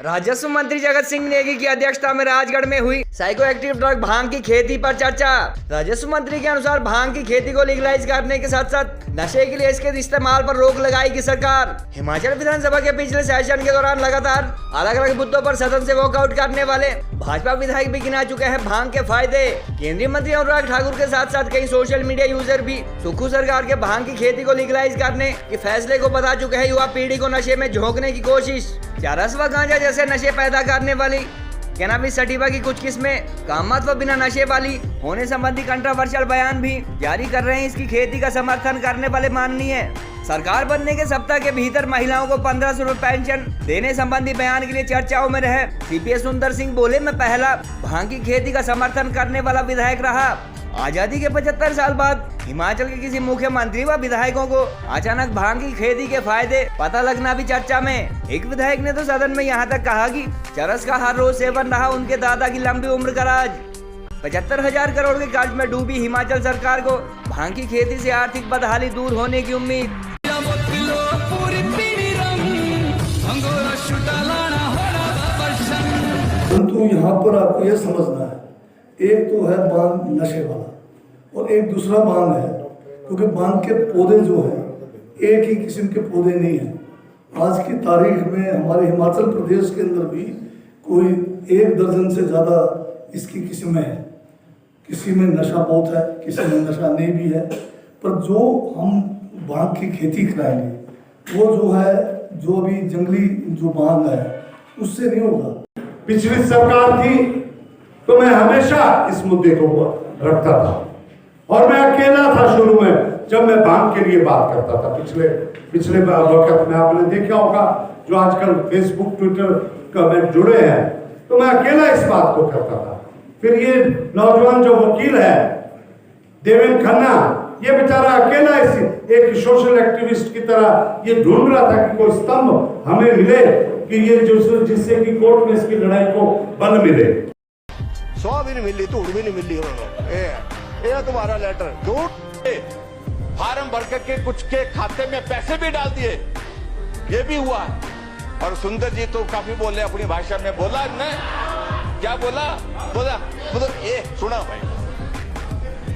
राजस्व मंत्री जगत सिंह नेगी की अध्यक्षता में राजगढ़ में हुई साइको एक्टिव ड्रग भांग की खेती पर चर्चा। राजस्व मंत्री के अनुसार भांग की खेती को लीगलाइज करने के साथ साथ नशे के लिए इसके इस्तेमाल पर रोक लगाएगी सरकार। हिमाचल विधानसभा के पिछले सेशन के दौरान लगातार अलग अलग मुद्दों पर सदन से वॉकआउट करने वाले भाजपा विधायक भी गिना चुके हैं भांग के फायदे। केंद्रीय मंत्री अनुराग ठाकुर के साथ साथ कई सोशल मीडिया यूजर भी सुक्खू सरकार के भांग की खेती को लीगलाइज करने के फैसले को बता चुके हैं युवा पीढ़ी को नशे में झोंकने की कोशिश। चरस व गांजा जैसे नशे पैदा करने वाली कैनाबिस सटिवा की कुछ किस्में कामत व बिना नशे वाली होने संबंधी कंट्रोवर्शियल बयान भी जारी कर रहे हैं। इसकी खेती का समर्थन करने वाले माननीय सरकार बनने के सप्ताह के भीतर महिलाओं को 1500 रुपए पेंशन देने संबंधी बयान के लिए चर्चाओं में रहे सीपीएस सुंदर सिंह बोले, मैं पहला भांग की खेती का समर्थन करने वाला विधायक रहा। आजादी के 75 साल बाद हिमाचल के किसी मुख्यमंत्री व विधायकों को अचानक भांग की खेती के फायदे पता लगना भी चर्चा में। एक विधायक ने तो सदन में यहाँ तक कहा कि चरस का हर रोज सेवन रहा उनके दादा की लंबी उम्र का राज। 75,000 करोड़ के कर्ज में डूबी हिमाचल सरकार को भांग की खेती से आर्थिक बदहाली दूर होने की उम्मीद। परंतु यहाँ पर आपको यह समझना है, एक तो है भांग नशे वाला और एक दूसरा भांग है, क्योंकि भांग के पौधे जो हैं एक ही किस्म के पौधे नहीं हैं। आज की तारीख में हमारे हिमाचल प्रदेश के अंदर भी कोई 1 दर्जन से ज़्यादा इसकी किस्में हैं। किसी में नशा बहुत है, किसी में नशा नहीं भी है, पर जो हम भांग की खेती कराएंगे वो जो है, जो अभी जंगली जो भांग है उससे नहीं होगा। पिछली सरकार थी तो मैं हमेशा इस मुद्दे को रखता था और मैं अकेला था शुरू में जब मैं भांग के लिए बात करता था। पिछले वक्त में आपने देखा होगा जो आजकल फेसबुक ट्विटर का में जुड़े हैं, तो मैं अकेला इस बात को करता था। फिर ये नौजवान जो वकील है देवेंद्र खन्ना, ये बेचारा अकेला इस एक सोशल एक्टिविस्ट की तरह ये ढूंढ रहा था कि कोई स्तंभ हमें मिले कि ये जिससे कि कोर्ट में इसकी लड़ाई को बल मिले। 100 भी नहीं मिली, धूड़ भी नहीं मिली उन्होंने। ये तुम्हारा लेटर झूठ, फार्म भर के कुछ के खाते में पैसे भी डाल दिए, ये भी हुआ। और सुंदर जी तो काफी बोले अपनी भाषा में, बोला ने क्या बोला ये सुना भाई,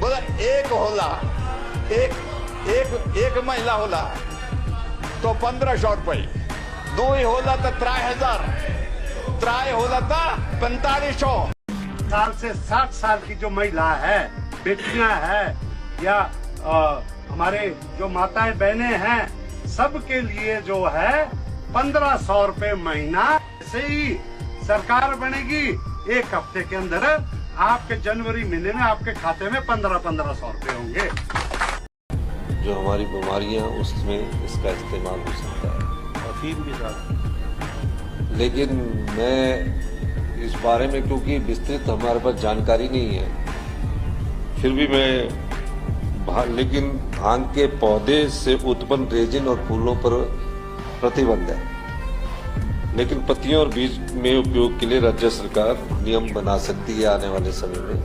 बोला एक होला एक महिला होला तो 1500 रुपये, 2 होला तो 3000, 3 होला तो 4500। साल से 60 साल की जो महिला है, बेटियां हैं या हमारे जो माताएं बहनें हैं, सबके लिए जो है 1500 रुपए महीना। ऐसे ही सरकार बनेगी, 1 हफ्ते के अंदर आपके जनवरी महीने में आपके खाते में 1500 रुपए होंगे। जो हमारी बीमारियां उसमें इसका इस्तेमाल हो सकता है, अफीम के साथ। लेकिन मैं इस बारे में क्योंकि विस्तृत हमारे पास जानकारी नहीं है, फिर भी लेकिन भांग के पौधे से उत्पन्न रेजिन और फूलों पर प्रतिबंध है, लेकिन पत्तियों और बीज में उपयोग के लिए राज्य सरकार नियम बना सकती है आने वाले समय में।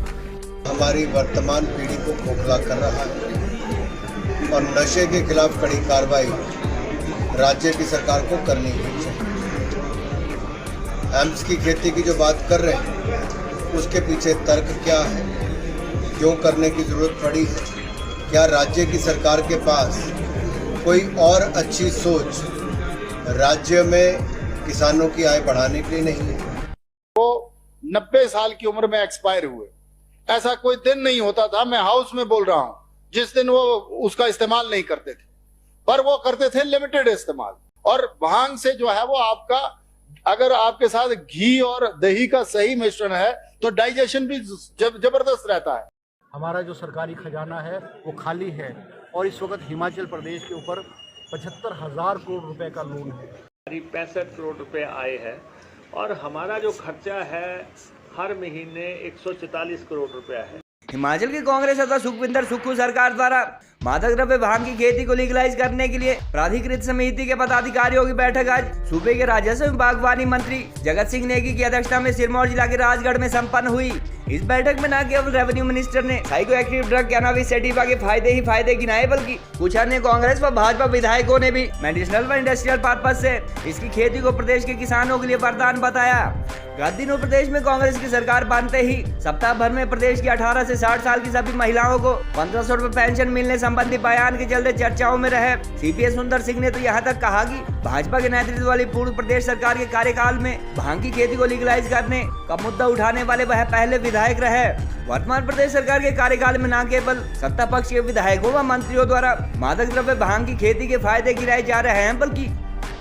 हमारी वर्तमान पीढ़ी को खोखला कर रहा है और नशे के खिलाफ कड़ी कार्रवाई राज्य की सरकार को करनी चाहिए। एम्स की खेती की जो बात कर रहे हैं उसके पीछे तर्क क्या है, क्यों करने की जरूरत पड़ी है? क्या राज्य की सरकार के पास कोई और अच्छी सोच राज्य में किसानों की आय बढ़ाने के लिए नहीं है? वो 90 साल की उम्र में एक्सपायर हुए, ऐसा कोई दिन नहीं होता था, मैं हाउस में बोल रहा हूं, जिस दिन वो उसका इस्तेमाल नहीं करते थे, पर वो करते थे लिमिटेड इस्तेमाल। और भांग से जो है वो आपका, अगर आपके साथ घी और दही का सही मिश्रण है तो डाइजेशन भी जबरदस्त रहता है। हमारा जो सरकारी खजाना है वो खाली है और इस वक्त हिमाचल प्रदेश के ऊपर 75,000 करोड़ रुपए का लोन है। 65 करोड़ रुपए आए हैं और हमारा जो खर्चा है हर महीने 144 करोड़ रुपया है। हिमाचल की कांग्रेस तथा सुखविंदर सुक्खू सरकार द्वारा मादक द्रव्य भांग की खेती को लीगलाइज करने के लिए प्राधिकृत समिति के पदाधिकारियों की बैठक आज सूबे के राजस्व एवं बागवानी मंत्री जगत सिंह नेगी की अध्यक्षता में सिरमौर जिला के राजगढ़ में संपन्न हुई। इस बैठक में न केवल रेवेन्यू मिनिस्टर ने psycho active drug cannabis sativa के फायदे ही फायदे गिनाए, बल्कि कुछ अन्य कांग्रेस व भाजपा विधायकों ने भी मेडिसिनल व इंडस्ट्रियल पर्पज से इसकी खेती को प्रदेश के किसानों के लिए वरदान बताया। गत दिनों प्रदेश में कांग्रेस की सरकार बनते ही सप्ताह भर में प्रदेश की 18 से 60 साल की सभी महिलाओं को 1500 रुपए पेंशन मिलने संबंधी बयान के चलते चर्चाओं में रहे सीपीएस सुंदर सिंह ने तो यहाँ तक कहा कि भाजपा के नेतृत्व वाली पूर्व प्रदेश सरकार के कार्यकाल में भांग की खेती को लीगलाइज करने का मुद्दा उठाने वाले वह पहले विधायक रहे। वर्तमान प्रदेश सरकार के कार्यकाल में न केवल सत्ता पक्ष के विधायकों व मंत्रियों द्वारा मादक द्रव्य भांग की खेती के फायदे गिनाए जा रहे हैं, बल्कि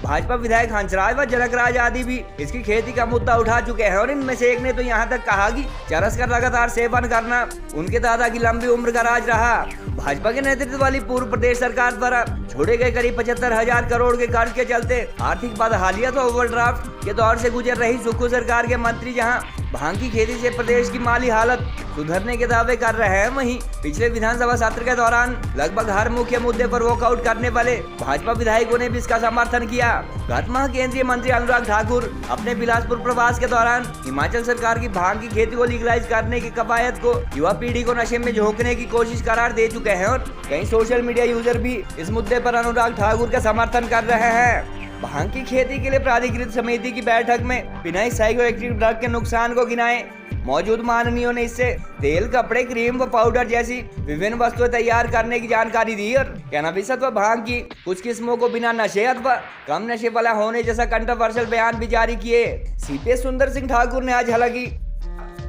भाजपा विधायक हंसराज व जनकराज आदि भी इसकी खेती का मुद्दा उठा चुके हैं। और इनमें से एक ने तो यहाँ तक कहा कि चरस का लगातार सेवन करना उनके दादा की लंबी उम्र का राज रहा। भाजपा के नेतृत्व वाली पूर्व प्रदेश सरकार द्वारा छोड़े गए करीब 75,000 करोड़ के कर्ज के चलते आर्थिक बदहालियत तो ओवरड्राफ्ट के दौर से गुजर रही सुक्खू सरकार के मंत्री जहां भांग की खेती से प्रदेश की माली हालत सुधरने के दावे कर रहे हैं, वहीं पिछले विधानसभा सत्र के दौरान लगभग हर मुख्य मुद्दे पर वॉकआउट करने वाले भाजपा विधायकों ने भी इसका समर्थन किया। गत माह केंद्रीय मंत्री अनुराग ठाकुर अपने बिलासपुर प्रवास के दौरान हिमाचल सरकार की भांग की खेती को लीगलाइज करने की कवायद को युवा पीढ़ी को नशे में झोंकने की कोशिश करार दे चुके हैं और कई सोशल मीडिया यूजर भी इस मुद्दे पर अनुराग ठाकुर का समर्थन कर रहे हैं। भांग की खेती के लिए प्राधिकृत समिति की बैठक में बिना साइको एक्टिव ड्रग के नुकसान को गिनाए मौजूद माननीयों ने इससे तेल, कपड़े, क्रीम व पाउडर जैसी विभिन्न वस्तुएं तैयार करने की जानकारी दी और कैनाबिस अथवा भांग की कुछ किस्मों को बिना नशे अथवा कम नशे वाला होने जैसा कंट्रोवर्शियल बयान भी जारी किए। सीपीएस सुंदर सिंह ठाकुर ने आज हालांकि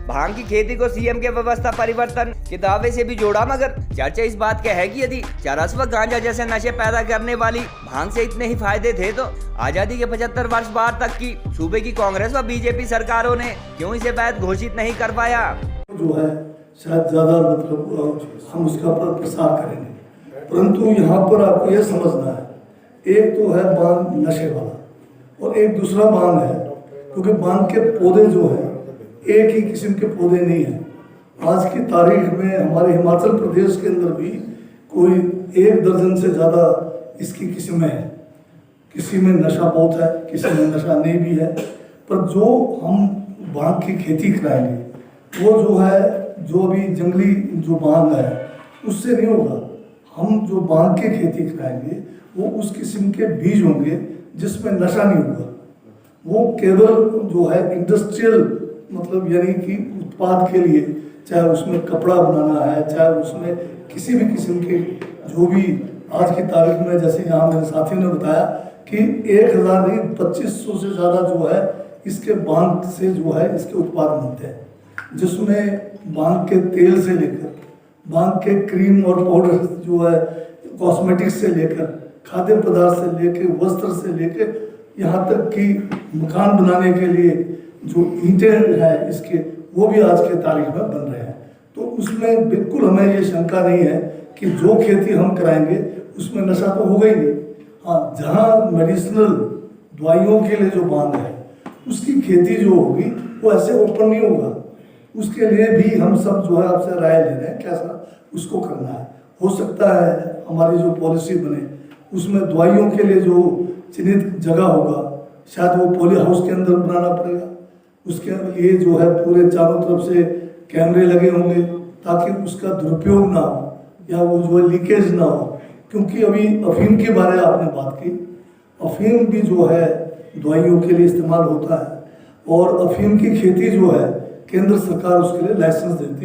भांग की खेती को सीएम के व्यवस्था परिवर्तन के दावे से भी जोड़ा, मगर चर्चा इस बात का है कि यदि चरस व गांजा जैसे नशे पैदा करने वाली भांग से इतने ही फायदे थे तो आजादी के 75 वर्ष बाद तक की सूबे की कांग्रेस व बीजेपी सरकारों ने क्यों इसे वैध घोषित नहीं कर पाया। जो है शायद ज्यादा मतलब हम उसका प्रसार करेंगे, परंतु यहाँ पर आपको यह समझना है, एक तो है बांध नशे वाला और एक दूसरा बांध है, क्योंकि बांध के पौधे जो है एक ही किस्म के पौधे नहीं हैं। आज की तारीख में हमारे हिमाचल प्रदेश के अंदर भी कोई 1 दर्जन से ज़्यादा इसकी किस्में हैं। किसी में नशा बहुत है, किसी में नशा नहीं भी है, पर जो हम भांग की खेती कराएंगे वो जो है, जो अभी जंगली जो भांग है उससे नहीं होगा। हम जो भांग की खेती कराएंगे वो उस किस्म के बीज होंगे जिसमें नशा नहीं होगा। वो केवल जो है इंडस्ट्रियल मतलब यानी कि उत्पाद के लिए, चाहे उसमें कपड़ा बनाना है, चाहे उसमें किसी भी किस्म के जो भी आज की तारीख में, जैसे यहाँ मेरे साथी ने बताया कि 1000 नहीं 2500 से ज़्यादा जो है इसके भांग से जो है इसके उत्पाद बनते हैं, जिसमें भांग के तेल से लेकर भांग के क्रीम और पाउडर जो है, कॉस्मेटिक्स से लेकर खाद्य पदार्थ से लेकर वस्त्र से लेकर यहाँ तक कि मकान बनाने के लिए जो ईंटें हैं इसके, वो भी आज के तारीख में बन रहे हैं। तो उसमें बिल्कुल हमें ये शंका नहीं है कि जो खेती हम कराएंगे उसमें नशा तो होगा ही नहीं। हाँ, जहाँ मेडिसिनल दवाइयों के लिए जो बांध है उसकी खेती जो होगी वो ऐसे ओपन नहीं होगा। उसके लिए भी हम सब जो है आपसे राय ले रहे हैं कैसा उसको करना है। हो सकता है हमारी जो पॉलिसी बने उसमें दवाइयों के लिए जो चिन्हित जगह होगा शायद वो पॉली हाउस के अंदर बनाना पड़ेगा। उसके लिए जो है पूरे चारों तरफ से कैमरे लगे होंगे ताकि उसका दुरुपयोग ना हो या वो जो है लीकेज ना हो। क्योंकि अभी अफीम के बारे में आपने बात की, अफीम भी जो है दवाइयों के लिए इस्तेमाल होता है और अफीम की खेती जो है केंद्र सरकार उसके लिए लाइसेंस देती है।